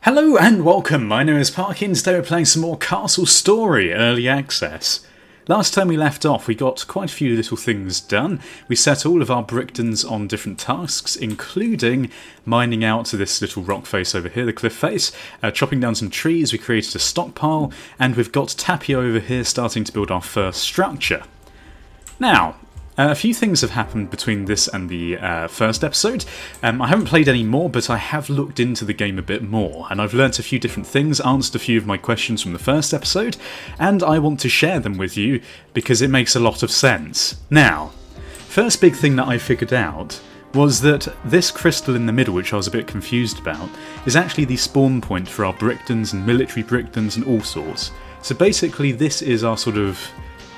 Hello and welcome, my name is Parky and today we're playing some more Castle Story Early Access. Last time we left off we got quite a few little things done. We set all of our Bricktons on different tasks, including mining out to this little rock face over here, the cliff face, chopping down some trees, we created a stockpile, and we've got Tapio over here starting to build our first structure. Now, a few things have happened between this and the first episode. I haven't played any more, but I have looked into the game a bit more, and I've learnt a few different things, answered a few of my questions from the first episode, and I want to share them with you because it makes a lot of sense. Now, first big thing that I figured out was that this crystal in the middle, which I was a bit confused about, is actually the spawn point for our Bricktons and military Bricktons and all sorts. So basically this is our sort of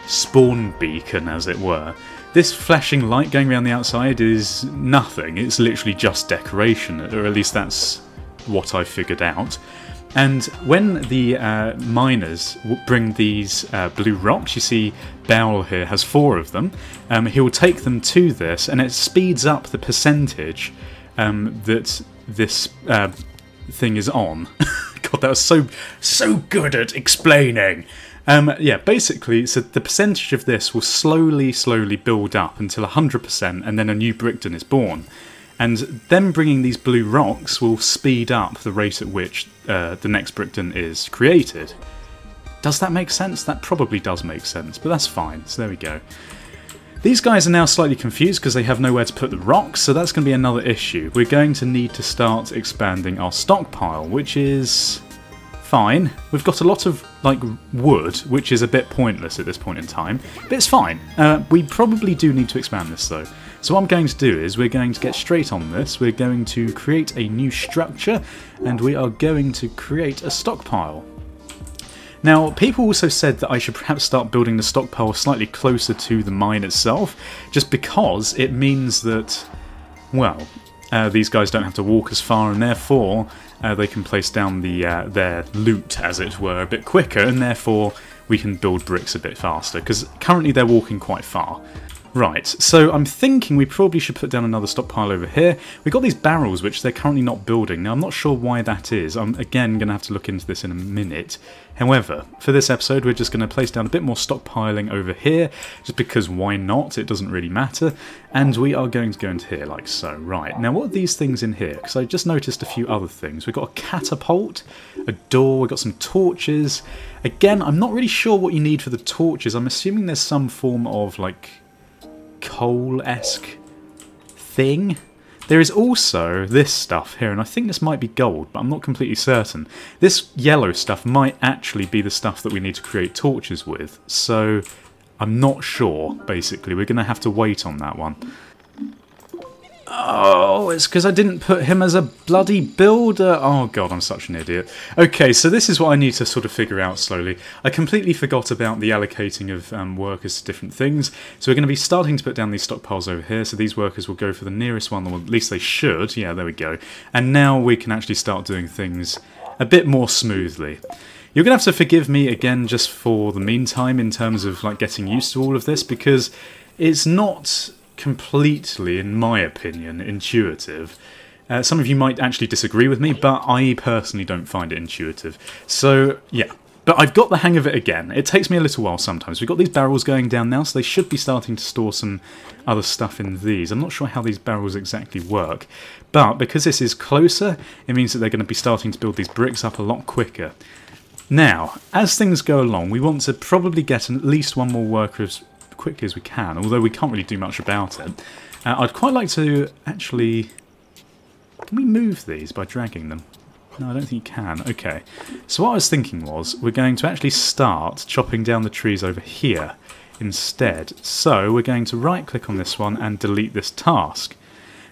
spawn beacon, as it were. This flashing light going around the outside is nothing, it's literally just decoration, or at least that's what I figured out. And when the miners bring these blue rocks, you see Bowl here has 4 of them, he will take them to this and it speeds up the percentage that this thing is on. God, that was so good at explaining! Yeah, basically, so the percentage of this will slowly build up until 100%, and then a new Brickton is born. And them bringing these blue rocks will speed up the rate at which the next Brickton is created. Does that make sense? That probably does make sense, but that's fine, so there we go. These guys are now slightly confused because they have nowhere to put the rocks, so that's going to be another issue. We're going to need to start expanding our stockpile, which is fine. We've got a lot of like wood, which is a bit pointless at this point in time, but it's fine. We probably do need to expand this though. So what I'm going to do is we're going to get straight on this. We're going to create a new structure and we are going to create a stockpile. Now, people also said that I should perhaps start building the stockpile slightly closer to the mine itself, just because it means that, well, these guys don't have to walk as far, and therefore they can place down their loot, as it were, a bit quicker, and therefore we can build bricks a bit faster, because currently they're walking quite far. Right, so I'm thinking we probably should put down another stockpile over here. We've got these barrels, which they're currently not building. Now, I'm not sure why that is. I'm, again, going to have to look into this in a minute. However, for this episode, we're just going to place down a bit more stockpiling over here, just because why not? It doesn't really matter. And we are going to go into here, like so. Right, now what are these things in here? Because I just noticed a few other things. We've got a catapult, a door, we've got some torches. Again, I'm not really sure what you need for the torches. I'm assuming there's some form of, like, coal-esque thing. There is also this stuff here, and I think this might be gold, but I'm not completely certain. This yellow stuff might actually be the stuff that we need to create torches with, so I'm not sure, basically. We're going to have to wait on that one. Oh, it's because I didn't put him as a bloody builder. Oh god, I'm such an idiot. Okay, so this is what I need to sort of figure out slowly. I completely forgot about the allocating of workers to different things. So we're going to be starting to put down these stockpiles over here. So these workers will go for the nearest one, or at least they should. Yeah, there we go. And now we can actually start doing things a bit more smoothly. You're going to have to forgive me again just for the meantime in terms of like getting used to all of this, because it's not completely, in my opinion, intuitive. Some of you might actually disagree with me, but I personally don't find it intuitive. So, yeah. But I've got the hang of it again. It takes me a little while sometimes. We've got these barrels going down now, so they should be starting to store some other stuff in these. I'm not sure how these barrels exactly work, but because this is closer, it means that they're going to be starting to build these bricks up a lot quicker. Now, as things go along, we want to probably get at least one more worker as quickly as we can, although we can't really do much about it. I'd quite like to actually... Can we move these by dragging them? No, I don't think you can. Okay. So what I was thinking was, we're going to actually start chopping down the trees over here instead. So we're going to right-click on this one and delete this task.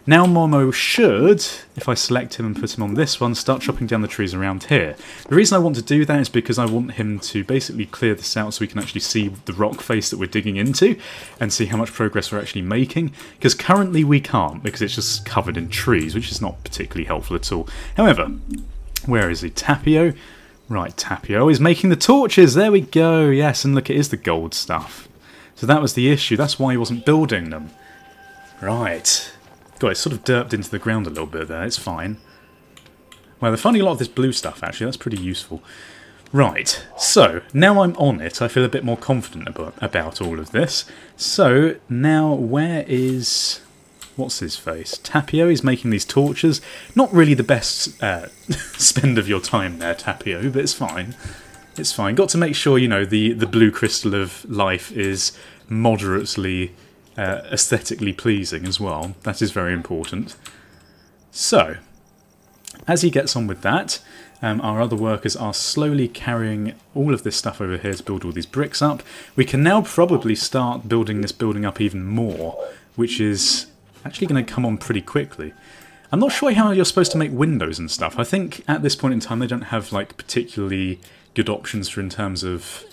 Now Momo should, if I select him and put him on this one, start chopping down the trees around here. The reason I want to do that is because I want him to basically clear this out so we can actually see the rock face that we're digging into and see how much progress we're actually making, because currently we can't because it's just covered in trees, which is not particularly helpful at all. However, where is he? Tapio? Right, Tapio is making the torches, there we go, yes, and look, it is the gold stuff. So that was the issue, that's why he wasn't building them. Right. God, it sort of derped into the ground a little bit there, it's fine. Well, they're finding a lot of this blue stuff, actually. That's pretty useful. Right, so now I'm on it, I feel a bit more confident about all of this. So now where is... what's his face? Tapio is making these torches. Not really the best spend of your time there, Tapio, but it's fine. It's fine. Got to make sure, you know, the blue crystal of life is moderately aesthetically pleasing as well. That is very important. So, as he gets on with that, our other workers are slowly carrying all of this stuff over here to build all these bricks up. We can now probably start building this building up even more, which is actually going to come on pretty quickly. I'm not sure how you're supposed to make windows and stuff. I think at this point in time they don't have like particularly good options for in terms of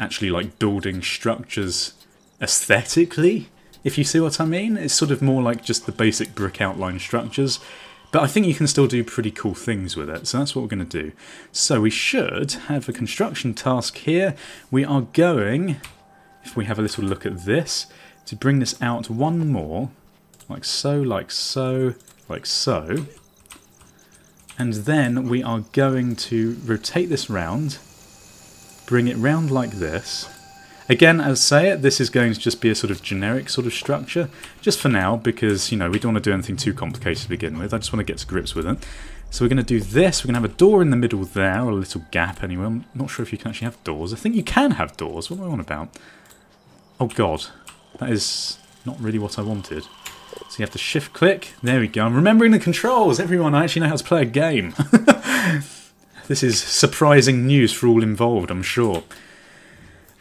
actually like building structures aesthetically, if you see what I mean. It's sort of more like just the basic brick outline structures. But I think you can still do pretty cool things with it, so that's what we're going to do. So we should have a construction task here. We are going, if we have a little look at this, to bring this out one more, like so, like so, like so. And then we are going to rotate this round, bring it round like this. Again, as I say it, this is going to just be a sort of generic sort of structure, just for now, because, you know, we don't want to do anything too complicated to begin with. I just want to get to grips with it. So we're going to do this. We're going to have a door in the middle there, or a little gap anyway. I'm not sure if you can actually have doors. I think you can have doors. What am I on about? Oh god, that is not really what I wanted. So you have to shift click. There we go. I'm remembering the controls. Everyone, I actually know how to play a game. This is surprising news for all involved, I'm sure.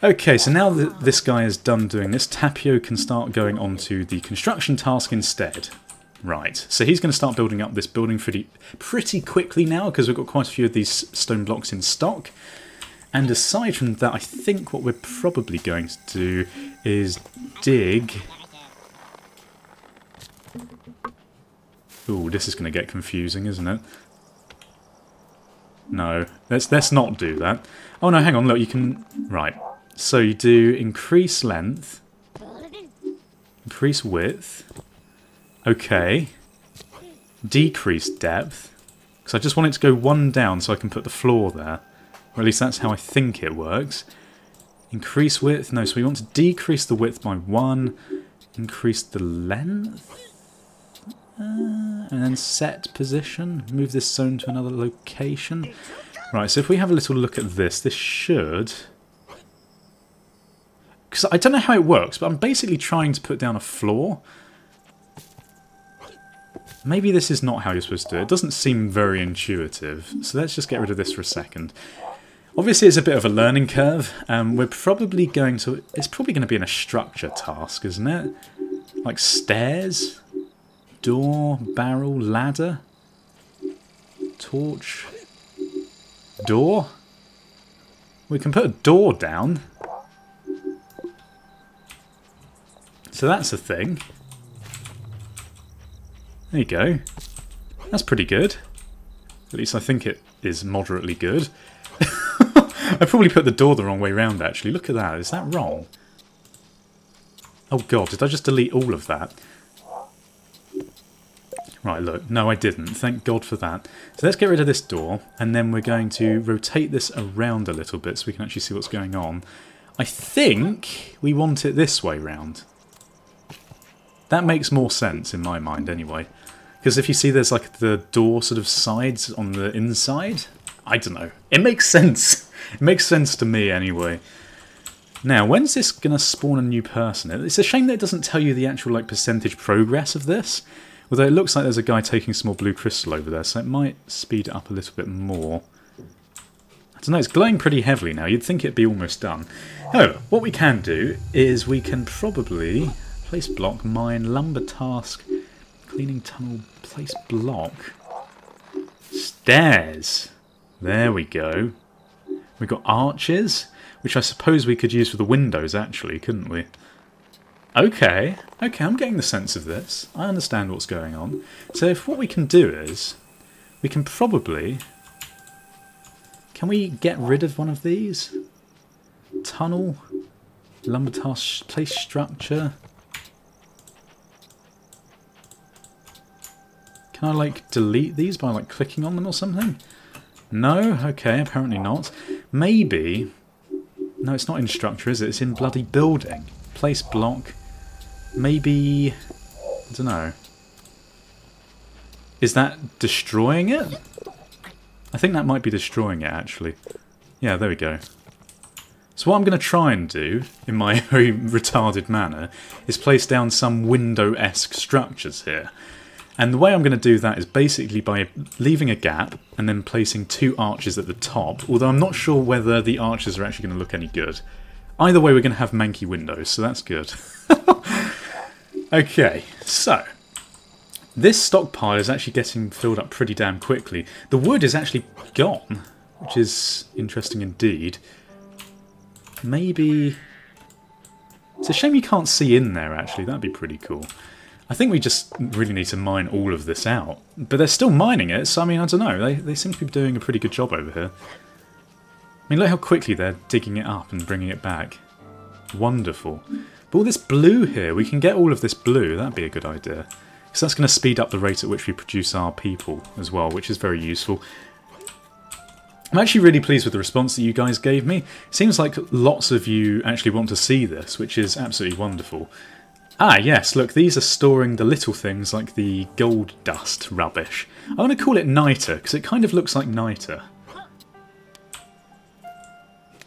Okay, so now that this guy is done doing this, Tapio can start going on to the construction task instead. Right, so he's going to start building up this building pretty quickly now, because we've got quite a few of these stone blocks in stock. And aside from that, I think what we're probably going to do is dig... Ooh, this is going to get confusing, isn't it? No, let's not do that. Oh no, hang on, look, you can... Right. So you do increase length, increase width, okay, decrease depth, because I just want it to go one down so I can put the floor there, or at least that's how I think it works. Increase width, no, so we want to decrease the width by 1, increase the length, and then set position, move this zone to another location. Right, so if we have a little look at this, this should... Because I don't know how it works, but I'm basically trying to put down a floor. Maybe this is not how you're supposed to do it. It doesn't seem very intuitive. So let's just get rid of this for a second. Obviously, it's a bit of a learning curve. We're probably going to... It's probably going to be in a structure task, isn't it? Like stairs, door, barrel, ladder, torch, door. We can put a door down. So that's a thing. There you go. That's pretty good. At least I think it is moderately good. I probably put the door the wrong way round, actually. Look at that. Is that wrong? Oh god, did I just delete all of that? Right, look. No, I didn't. Thank god for that. So let's get rid of this door, and then we're going to rotate this around a little bit so we can actually see what's going on. I think we want it this way round. That makes more sense in my mind anyway. Because if you see there's like the door sort of sides on the inside, I don't know. It makes sense. It makes sense to me anyway. Now, when's this going to spawn a new person? It's a shame that it doesn't tell you the actual like percentage progress of this. Although it looks like there's a guy taking some more blue crystal over there, so it might speed it up a little bit more. I don't know, it's glowing pretty heavily now. You'd think it'd be almost done. However, what we can do is we can probably... Place block, mine, lumber task, cleaning tunnel, place block. Stairs. There we go. We've got arches, which I suppose we could use for the windows actually, couldn't we? Okay, okay, I'm getting the sense of this. I understand what's going on. So if what we can do is, we can probably... Can we get rid of one of these? Tunnel, lumber task, place structure... Can I, like, delete these by, like, clicking on them or something? No? Okay, apparently not. Maybe... No, it's not in structure, is it? It's in bloody building. Place block. Maybe... I don't know. Is that destroying it? I think that might be destroying it, actually. Yeah, there we go. So what I'm going to try and do, in my very retarded manner, is place down some window-esque structures here. And the way I'm going to do that is basically by leaving a gap and then placing 2 arches at the top, although I'm not sure whether the arches are actually going to look any good. Either way, we're going to have manky windows, so that's good. Okay, so this stockpile is actually getting filled up pretty damn quickly. The wood is actually gone, which is interesting indeed. Maybe... It's a shame you can't see in there, actually. That'd be pretty cool. I think we just really need to mine all of this out. But they're still mining it, so I mean, I don't know. They seem to be doing a pretty good job over here. I mean, look how quickly they're digging it up and bringing it back. Wonderful. But all this blue here, we can get all of this blue. That'd be a good idea. Because that's going to speed up the rate at which we produce our people as well, which is very useful. I'm actually really pleased with the response that you guys gave me. It seems like lots of you actually want to see this, which is absolutely wonderful. Ah, yes, look, these are storing the little things like the gold dust rubbish. I'm going to call it niter, because it kind of looks like niter.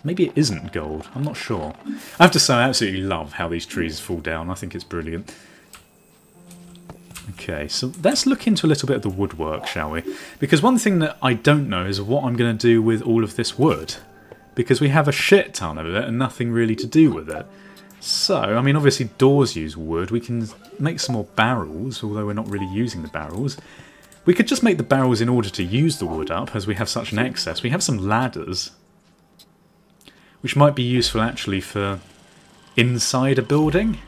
Maybe it isn't gold, I'm not sure. I have to say, I absolutely love how these trees fall down. I think it's brilliant. Okay, so let's look into a little bit of the woodwork, shall we? Because one thing that I don't know is what I'm going to do with all of this wood. Because we have a shit ton of it and nothing really to do with it. So, I mean, obviously doors use wood. We can make some more barrels, although we're not really using the barrels. We could just make the barrels in order to use the wood up, as we have such an excess. We have some ladders, which might be useful actually for inside a building.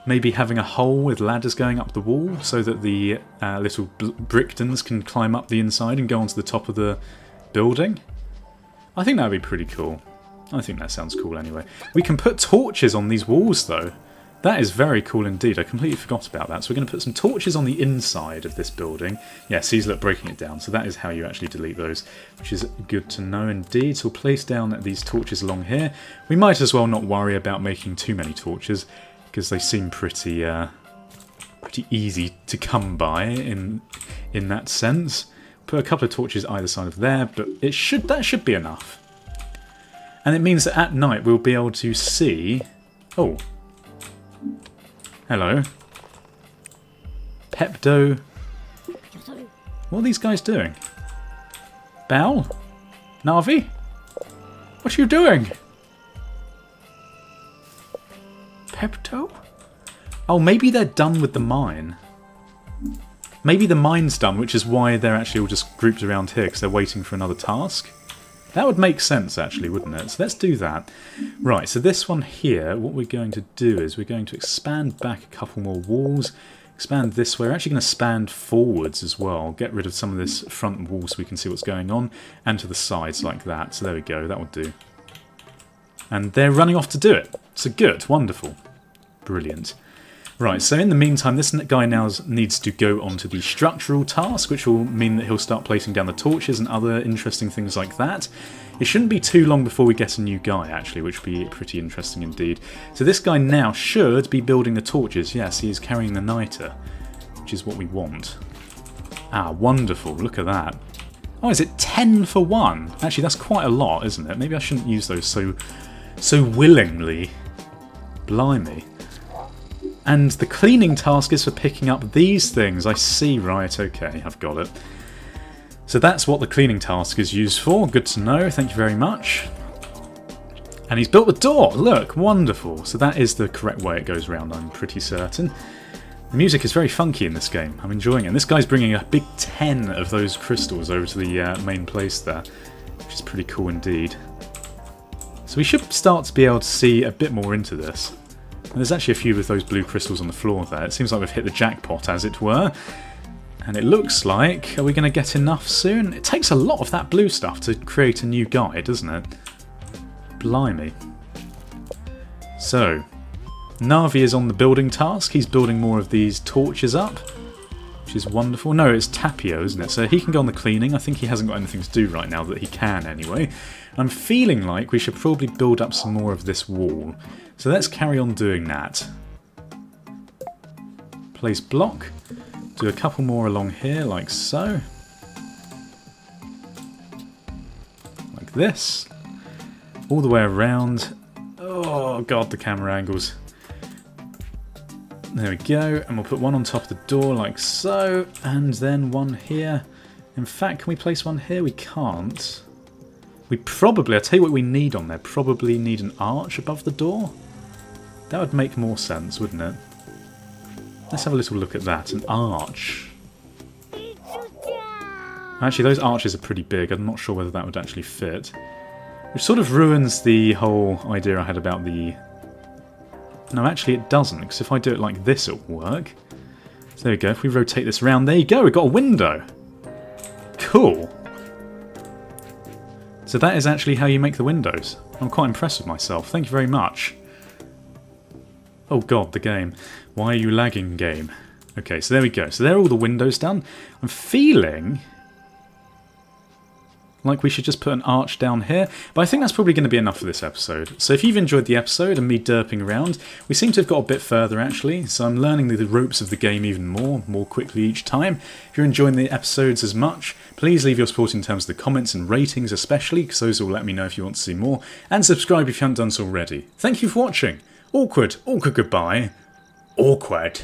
Maybe having a hole with ladders going up the wall so that the little bricktons can climb up the inside and go onto the top of the building. I think that would be pretty cool. I think that sounds cool anyway. We can put torches on these walls though. That is very cool indeed. I completely forgot about that. So we're going to put some torches on the inside of this building. Yeah, see, look, breaking it down. So that is how you actually delete those, which is good to know indeed. So we'll place down these torches along here. We might as well not worry about making too many torches, because they seem pretty easy to come by in that sense. Put a couple of torches either side of there, but that should be enough. And it means that at night we'll be able to see... Oh. Hello. Pepto. What are these guys doing? Bal? Navi? What are you doing? Pepto? Oh, maybe they're done with the mine. Maybe the mine's done, which is why they're actually all just grouped around here, because they're waiting for another task. That would make sense, actually, wouldn't it? So let's do that. Right, so this one here, what we're going to do is we're going to expand back a couple more walls. Expand this way. We're actually going to expand forwards as well. Get rid of some of this front wall so we can see what's going on. And to the sides like that. So there we go, that will do. And they're running off to do it. So good, wonderful. Brilliant. Right, so in the meantime, this guy now needs to go on to the structural task, which will mean that he'll start placing down the torches and other interesting things like that. It shouldn't be too long before we get a new guy, actually, which would be pretty interesting indeed. So this guy now should be building the torches. Yes, he's carrying the niter, which is what we want. Ah, wonderful. Look at that. Oh, is it 10 for 1? Actually, that's quite a lot, isn't it? Maybe I shouldn't use those so willingly. Blimey. And the cleaning task is for picking up these things. I see, right, okay, I've got it. So that's what the cleaning task is used for. Good to know, thank you very much. And he's built the door, look, wonderful. So that is the correct way it goes round, I'm pretty certain. The music is very funky in this game, I'm enjoying it. And this guy's bringing a big 10 of those crystals over to the main place there, which is pretty cool indeed. So we should start to be able to see a bit more into this. And there's actually a few of those blue crystals on the floor there. It seems like we've hit the jackpot, as it were. And it looks like... Are we going to get enough soon? It takes a lot of that blue stuff to create a new guy, doesn't it? Blimey. So, Navi is on the building task. He's building more of these torches up. which is wonderful. No, it's Tapio, isn't it? So he can go on the cleaning. I think he hasn't got anything to do right now that he can anyway. I'm feeling like we should probably build up some more of this wall. So let's carry on doing that. Place block. Do a couple more along here, like so. Like this. All the way around. Oh god, the camera angles. There we go, and we'll put one on top of the door like so, and then one here. In fact, can we place one here? We can't. We probably, I'll tell you what we need on there, probably need an arch above the door. That would make more sense, wouldn't it? Let's have a little look at that, an arch. Actually, those arches are pretty big, I'm not sure whether that would actually fit. Which sort of ruins the whole idea I had about the... No, actually it doesn't, because if I do it like this it'll work. So there we go, if we rotate this around, there you go, we've got a window! Cool! So that is actually how you make the windows. I'm quite impressed with myself, thank you very much. Oh god, the game. Why are you lagging, game? Okay, so there we go. So there are all the windows done. I'm feeling like we should just put an arch down here, but I think that's probably going to be enough for this episode. So if you've enjoyed the episode and me derping around, we seem to have got a bit further actually, so I'm learning the ropes of the game even more quickly each time. If you're enjoying the episodes as much, please leave your support in terms of the comments and ratings especially, because those will let me know if you want to see more, and subscribe if you haven't done so already. Thank you for watching. Awkward goodbye. Awkward.